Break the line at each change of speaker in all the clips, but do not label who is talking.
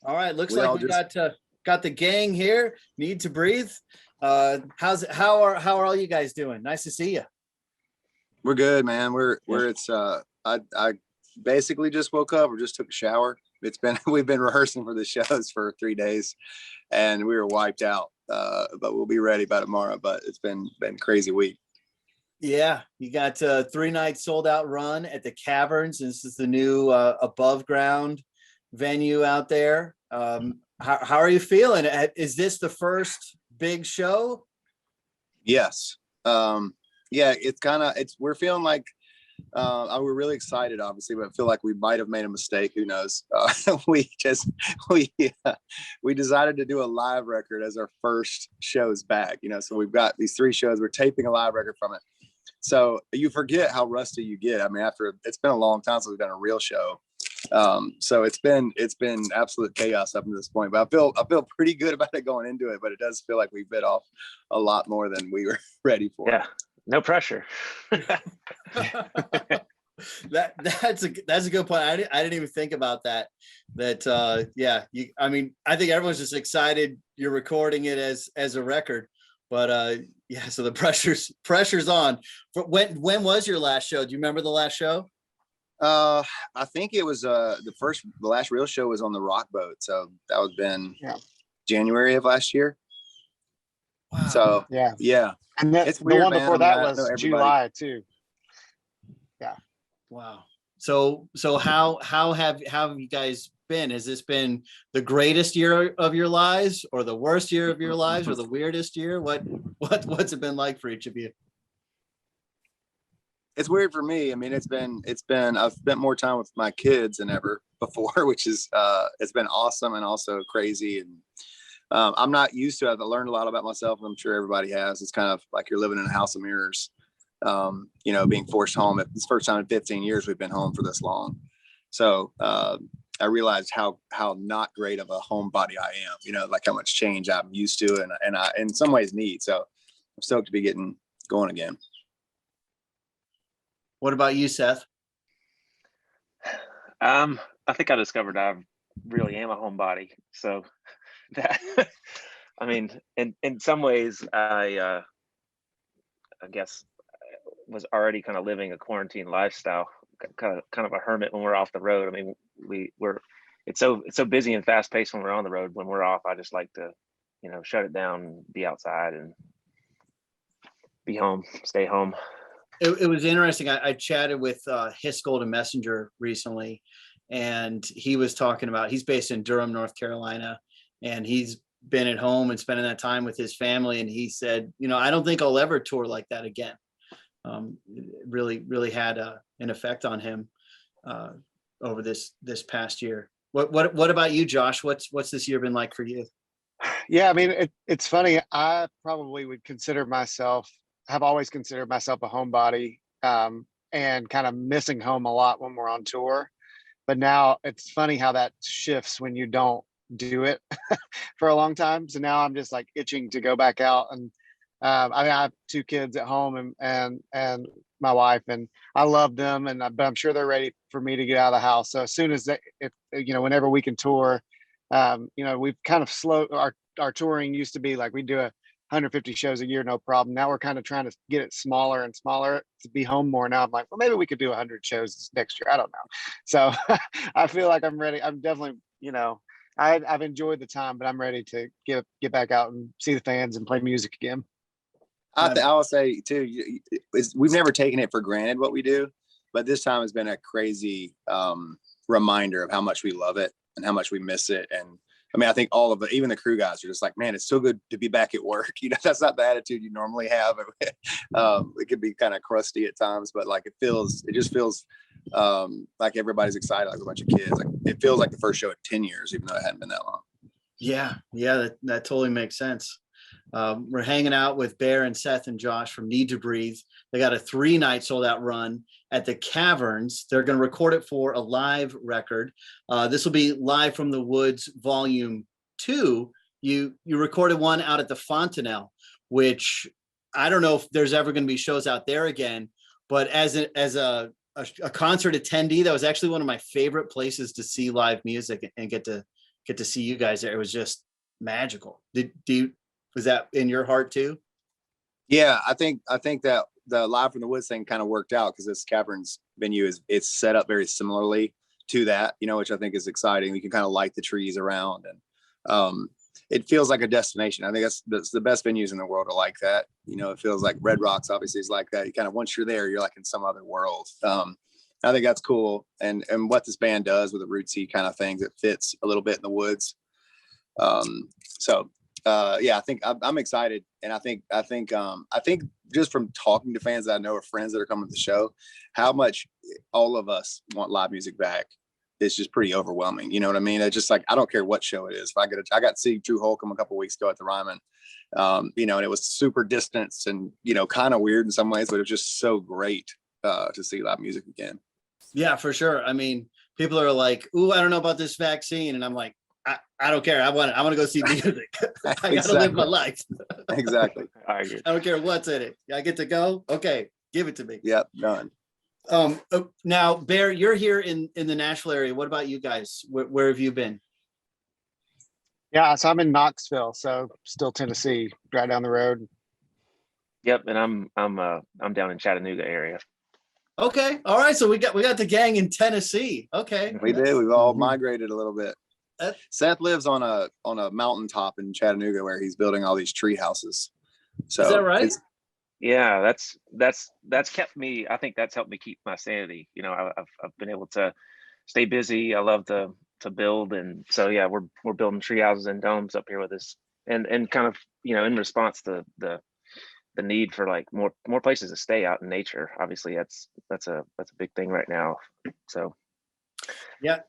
All right, looks
We
like
all
we
just
got the gang here. Need to breathe. How are all you guys doing? Nice to see you.
we're good, man. We're
Yeah.
it's I basically just woke up or just took a shower. It's been we've been rehearsing for the shows for 3 days and we were wiped out. But we'll be ready by tomorrow. But it's been crazy week.
Yeah, you got a 3-night sold out run at the Caverns. This is the new above ground venue out there. How are you feeling? Is this the first big show?
Yes. Yeah, we're feeling like we're really excited, obviously, but I feel like we might have made a mistake. Who knows? We decided to do a live record as our first shows back. So we've got these 3 shows. We're taping a live record from it. So you forget how rusty you get. I mean, after it's been a long time since we've done a real show. So it's been absolute chaos up to this point, but I feel pretty good about it going into it, but it does feel like we bit off a lot more than we were ready for.
Yeah, no pressure.
That's a good point. I didn't even think about that. I mean, I think everyone's just excited you're recording it as a record, but yeah, so the pressure's on. When was your last show? Do you remember the last show?
I think it was the last real show was on the Rock Boat, so that was been January of last year.
Wow.
So yeah,
and
it's
the
weird,
one
man.
before
I mean,
that
I know
was
everybody-
July too.
Wow. So how have you guys been? Has this been the greatest year of your lives, or the worst year of your lives, or the weirdest year? What's it been like for each of you?
It's weird for me. I mean, it's been I've spent more time with my kids than ever before, which is it's been awesome and also crazy. And I'm not used to it. I've learned a lot about myself, and I'm sure everybody has. It's kind of like you're living in a house of mirrors. Being forced home. It's the first time in 15 years we've been home for this long. So I realized how not great of a homebody I am, like how much change I'm used to and I in some ways need. So I'm stoked to be getting going again.
What about you, Seth?
I think I discovered I really am a homebody. So that, I mean, in some ways, I guess was already kind of living a quarantine lifestyle, kind of a hermit when we're off the road. I mean, it's so busy and fast paced when we're on the road. When we're off, I just like to, shut it down, be outside and be home, stay home.
It was interesting. I chatted with Hiscold and Messenger recently, and he was talking about, he's based in Durham, North Carolina, and he's been at home and spending that time with his family. And he said, I don't think I'll ever tour like that again. Really had an effect on him over this past year. What about you, Josh? What's this year been like for you?
Yeah, I mean, it's funny. I probably would have always considered myself a homebody, and kind of missing home a lot when we're on tour. But now it's funny how that shifts when you don't do it for a long time. So now I'm just like itching to go back out. And I have 2 kids at home and my wife, and I love them, but I'm sure they're ready for me to get out of the house. So as soon as whenever we can tour, we've kind of slowed our touring. Used to be like we do 150 shows a year, no problem. Now we're kind of trying to get it smaller and smaller to be home more. Now I'm like, well, maybe we could do 100 shows next year. I don't know. So I feel like I'm ready. I'm definitely, I've enjoyed the time, but I'm ready to get back out and see the fans and play music again.
I will say too, we've never taken it for granted what we do, but this time has been a crazy reminder of how much we love it and how much we miss it. And I mean, I think all of it, even the crew guys are just like, man, it's so good to be back at work. That's not the attitude you normally have. It could be kind of crusty at times, but like it just feels like everybody's excited, like a bunch of kids. Like it feels like the first show in 10 years, even though it hadn't been that long.
Yeah, that totally makes sense. We're hanging out with Bear and Seth and Josh from Need to Breathe. They got a 3-night sold out run at the Caverns. They're going to record it for a live record. This will be Live from the Woods Volume 2. You recorded one out at the Fontanelle, which I don't know if there's ever going to be shows out there again, but as a concert attendee, that was actually one of my favorite places to see live music and get to get to see you guys there. It was just magical. Was that in your heart too?
Yeah, I think that the Live from the Woods thing kind of worked out because this Caverns venue it's set up very similarly to that, which I think is exciting. You can kind of light the trees around, and it feels like a destination. I think that's the best venues in the world are like that. It feels like Red Rocks obviously is like that. You kind of, once you're there, you're like in some other world. I think that's cool. And what this band does with the rootsy kind of things, it fits a little bit in the woods. Yeah, I think I'm excited. And I think just from talking to fans that I know are friends that are coming to the show, how much all of us want live music back. It's just pretty overwhelming. You know what I mean? It's just like, I don't care what show it is. If I got to see Drew Holcomb a couple of weeks ago at the Ryman, and it was super distanced and, kind of weird in some ways, but it was just so great to see live music again.
Yeah, for sure. I mean, people are like, ooh, I don't know about this vaccine. And I'm like, I don't care. I want to go see music. I got to live my life.
Exactly.
I agree.
I don't care what's in it. I get to go. Okay. Give it to me.
Yep. Done.
Now, Bear, you're here in the Nashville area. What about you guys? Where have you been?
Yeah, so I'm in Knoxville, so still Tennessee, right down the road.
Yep, and I'm down in Chattanooga area.
Okay, all right. So we got the gang in Tennessee. Okay,
We did. We've all migrated a little bit. Seth lives on a mountaintop in Chattanooga where he's building all these tree houses. So
is that right?
Yeah, that's kept me. I think that's helped me keep my sanity. I've been able to stay busy. I love to build, and so yeah, we're building tree houses and domes up here with us, and kind of in response to the need for like more places to stay out in nature. Obviously, that's a big thing right now. So
yeah,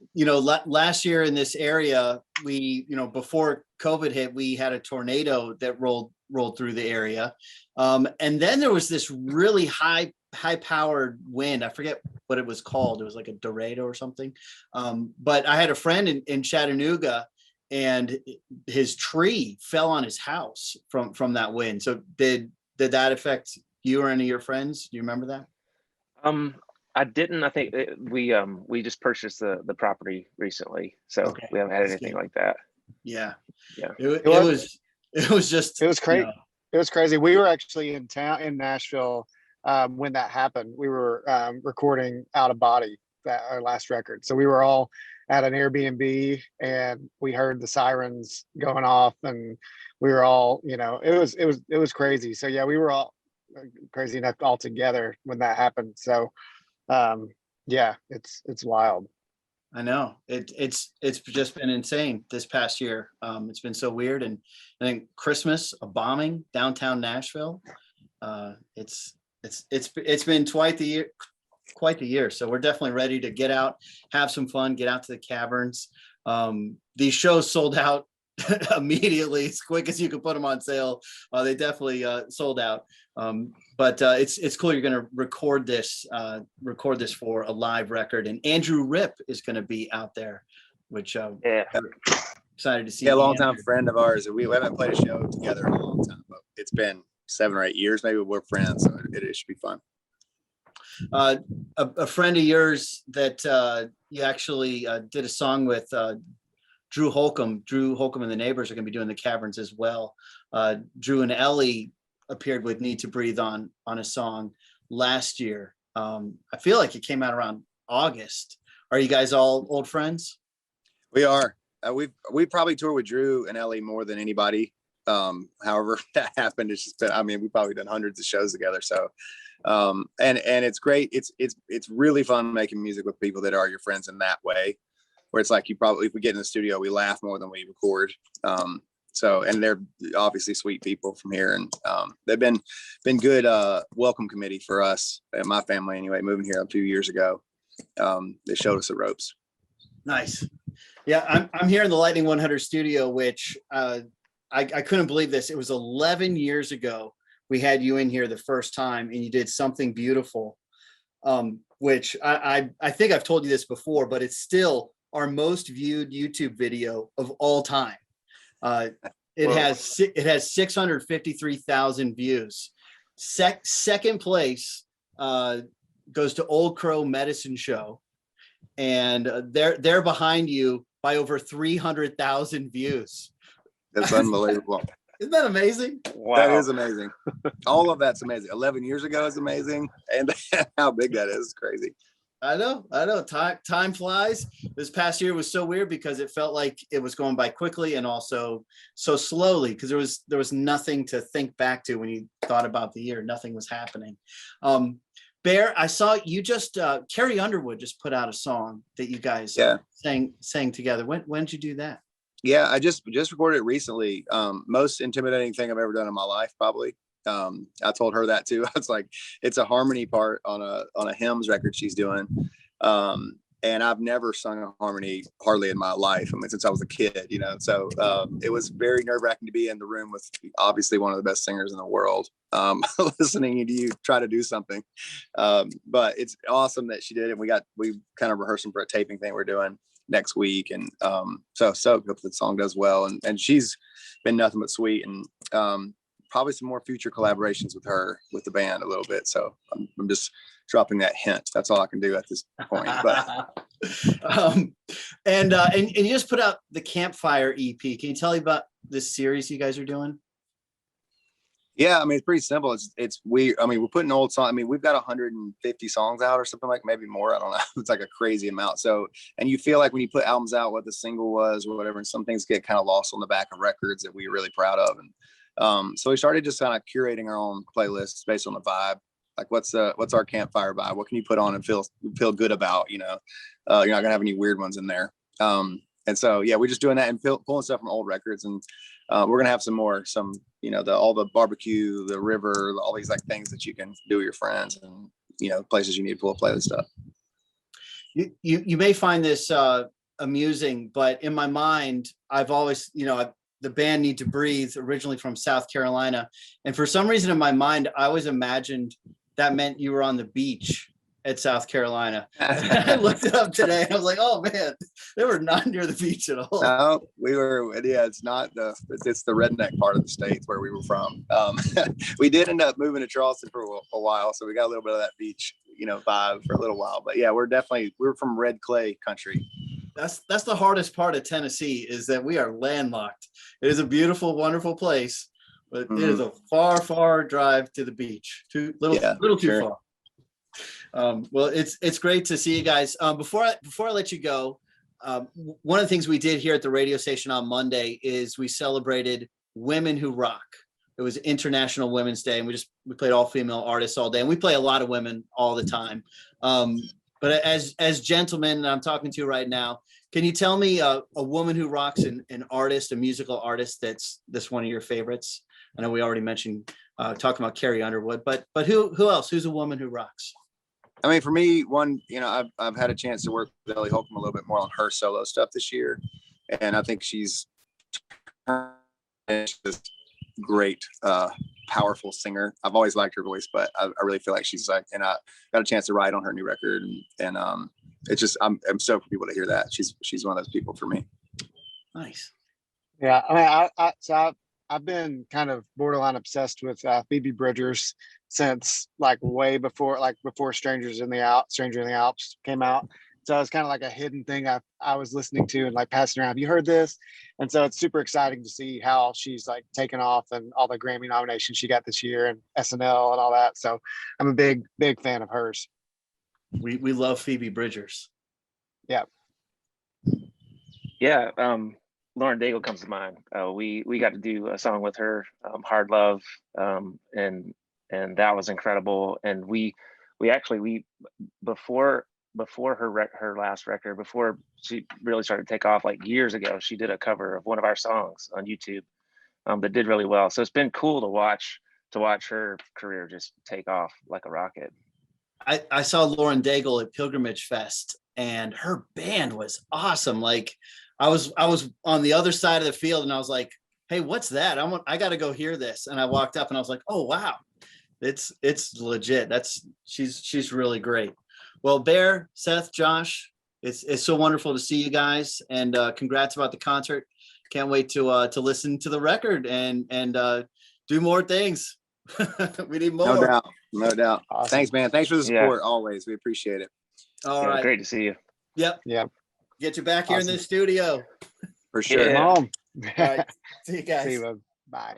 last year in this area, we before COVID hit, we had a tornado that rolled through the area, and then there was this really high powered wind. I forget what it was called. It was like a Dorado or something. But I had a friend in Chattanooga, and his tree fell on his house from that wind. So did that affect you or any of your friends? Do you remember that?
I didn't. I think we just purchased the property recently, so
Okay.
we haven't had
That's
anything
good.
like that.
Yeah.
Yeah.
It was just.
It was crazy. It was crazy. We were actually in town in Nashville when that happened. We were recording Out of Body, our last record. So we were all at an Airbnb, and we heard the sirens going off, and we were all, it was crazy. So yeah, we were all crazy enough all together when that happened. So yeah, it's wild.
I know it's just been insane this past year. It's been so weird, and I think Christmas, a bombing downtown Nashville. It's been quite the year. So we're definitely ready to get out, have some fun, get out to the Caverns. These shows sold out immediately, as quick as you could put them on sale. They definitely sold out. But it's cool. You're going to record this for a live record, and Andrew Ripp is going to be out there, which
Yeah.
excited to see.
Yeah, a longtime friend of ours. We haven't played a show together in a long time, but it's been 7 or 8 years. Maybe we're friends, so it should be fun.
A friend of yours that you actually did a song with, Drew Holcomb and the Neighbors are going to be doing the Caverns as well. Drew and Ellie appeared with Need to Breathe on a song last year. I feel like it came out around August. Are you guys all old friends?
We are. We probably toured with Drew and Ellie more than anybody. However that happened, it's just been, we've probably done hundreds of shows together. So and it's great. It's really fun making music with people that are your friends in that way, where it's like, if we get in the studio, we laugh more than we record. And they're obviously sweet people from here, and they've been good welcome committee for us and my family anyway, moving here a few years ago. They showed us the ropes.
Nice. Yeah, I'm here in the Lightning 100 studio, which I couldn't believe this. It was 11 years ago we had you in here the first time, and you did Something Beautiful, which I think I've told you this before, but it's still our most viewed YouTube video of all time. It has 653,000 views. Second place goes to Old Crow Medicine Show, and they're behind you by over 300,000 views.
That's unbelievable.
Isn't that amazing?
Wow.
That is amazing. All of that's amazing. 11 years ago is amazing. And how big that is crazy.
I know. Time flies. This past year was so weird because it felt like it was going by quickly and also so slowly because there was nothing to think back to when you thought about the year. Nothing was happening. Bear, I saw you just Carrie Underwood just put out a song that you guys sang together. When did you do that?
Yeah, I just recorded it recently. Most intimidating thing I've ever done in my life, probably. I told her that too. I was like, it's a harmony part on a hymns record she's doing. And I've never sung a harmony hardly in my life. I mean, since I was a kid, you know, so it was very nerve-wracking to be in the room with obviously one of the best singers in the world, listening to you try to do something. But it's awesome that she did it. We kind of rehearsing for a taping thing we're doing next week. And so hope the song does well. And she's been nothing but sweet, and probably some more future collaborations with her, with the band a little bit. So I'm just dropping that hint. That's all I can do at this point. But
and you just put out the Campfire EP. Can you tell me about this series you guys are doing?
Yeah, I mean, it's pretty simple. We're putting old songs. I mean, we've got 150 songs out or something, like maybe more. I don't know. It's like a crazy amount. So, and you feel like when you put albums out, what the single was or whatever, and some things get kind of lost on the back of records that we're really proud of. And so we started just kind of curating our own playlists based on the vibe. Like what's our campfire vibe? What can you put on and feel good about? You know, you're not gonna have any weird ones in there. And so yeah, we're just doing that and pulling stuff from old records, and we're gonna have some you know, all the barbecue, the river, all these like things that you can do with your friends, and you know, places you need to pull a playlist stuff.
You may find this amusing, but in my mind, I've always, you know, the band Need to Breathe, originally from South Carolina, and for some reason in my mind, I always imagined that meant you were on the beach at South Carolina. I looked it up today and I was like, oh man, they were not near the beach at all.
No, we were, yeah, it's the redneck part of the state where we were from. We did end up moving to Charleston for a while, so we got a little bit of that beach, you know, vibe for a little while. But yeah, we're from red clay country.
That's the hardest part of Tennessee, is that we are landlocked. It is a beautiful, wonderful place, but it is a far drive to the beach. Little too far. Well, it's great to see you guys. Before I let you go, one of the things we did here at the radio station on Monday is we celebrated Women Who Rock. It was International Women's Day, and we played all female artists all day, and we play a lot of women all the time. But as gentlemen, I'm talking to you right now, can you tell me a woman who rocks, an artist, a musical artist that's one of your favorites? I know we already mentioned talking about Carrie Underwood, but who else? Who's a woman who rocks?
I mean, for me, one, you know, I've had a chance to work with Ellie Holcomb a little bit more on her solo stuff this year, and I think she's just great, powerful singer. I've always liked her voice, but I really feel like she's like, and I got a chance to write on her new record, and it's just I'm stoked for people to hear that. She's one of those people for me.
Nice.
Yeah, I mean, so I've been kind of borderline obsessed with Phoebe Bridgers since like way before Stranger in the Alps came out. So it's kind of like a hidden thing I was listening to and like passing around. Have you heard this? And so it's super exciting to see how she's like taken off and all the Grammy nominations she got this year and SNL and all that. So I'm a big fan of hers.
We love Phoebe Bridgers.
Yeah.
Yeah. Lauren Daigle comes to mind. We got to do a song with her, Hard Love. And that was incredible. And we before her last record, before she really started to take off, like years ago, she did a cover of one of our songs on YouTube that did really well. So it's been cool to watch her career just take off like a rocket.
I saw Lauren Daigle at Pilgrimage Fest, and her band was awesome. Like I was on the other side of the field, and I was like, hey, what's that? I got to go hear this. And I walked up and I was like, oh, wow, it's legit. She's really great. Well, Bear, Seth, Josh, it's so wonderful to see you guys, and congrats about the concert. Can't wait to listen to the record and do more things. We need more.
No doubt. Awesome. Thanks, man. Thanks for the support always. We appreciate it.
All right.
Great to see you.
Yep.
Yep.
Get you back here in
Awesome.
the studio.
For sure.
Yeah.
Come on.
All right. See you guys.
See you, bud. Bye.